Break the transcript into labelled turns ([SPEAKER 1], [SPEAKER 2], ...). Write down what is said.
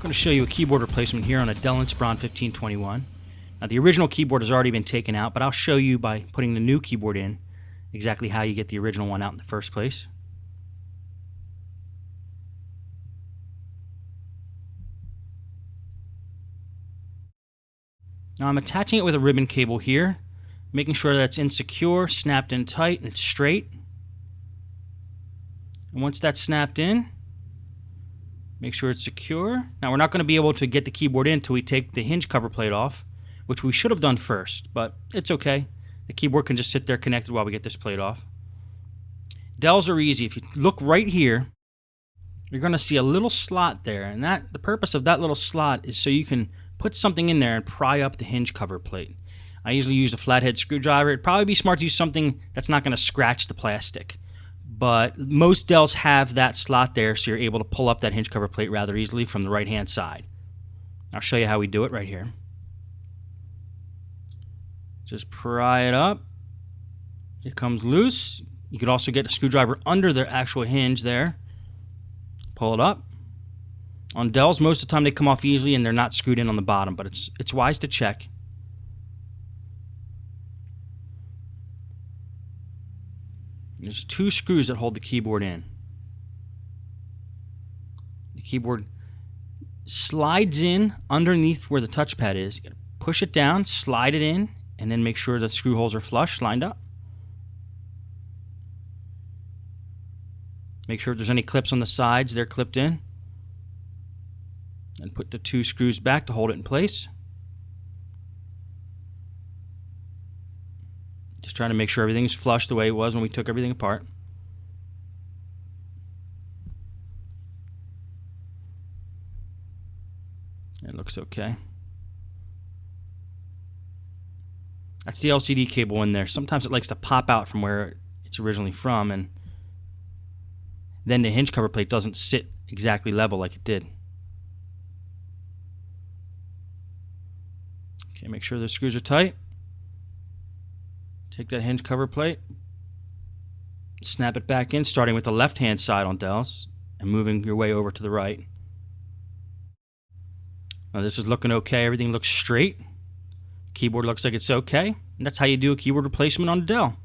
[SPEAKER 1] going to show you a keyboard replacement here on a Dell Inspiron 1521. Now the original keyboard has already been taken out, but I'll show you by putting the new keyboard in exactly how you get the original one out in the first place. Now I'm attaching it with a ribbon cable here, making sure that it's insecure, snapped in tight, and it's straight. And once that's snapped in, make sure it's secure. Now we're not going to be able to get the keyboard in until we take the hinge cover plate off, which we should have done first, but it's okay. The keyboard can just sit there connected while we get this plate off. Dells are easy. If you look right here, you're going to see a little slot there, and the purpose of that little slot is so you can put something in there and pry up the hinge cover plate. I usually use a flathead screwdriver. It'd probably be smart to use something that's not going to scratch the plastic. But most Dells have that slot there, so you're able to pull up that hinge cover plate rather easily from the right-hand side. I'll show you how we do it right here. Just pry it up. It comes loose. You could also get a screwdriver under the actual hinge there. Pull it up. On Dells, most of the time they come off easily and they're not screwed in on the bottom, but it's wise to check. There's 2 screws that hold the keyboard in. The keyboard slides in underneath where the touchpad is. You gotta push it down, slide it in, and then make sure the screw holes are flush, lined up. Make sure if there's any clips on the sides, they're clipped in. And put the 2 screws back to hold it in place. Just trying to make sure everything's flush the way it was when we took everything apart. It looks okay. That's the LCD cable in there. Sometimes it likes to pop out from where it's originally from, and then the hinge cover plate doesn't sit exactly level like it did. Okay, make sure the screws are tight. Take that hinge cover plate, snap it back in, starting with the left-hand side on Dells and moving your way over to the right. Now this is looking okay. Everything looks straight. Keyboard looks like it's okay. And that's how you do a keyboard replacement on a Dell.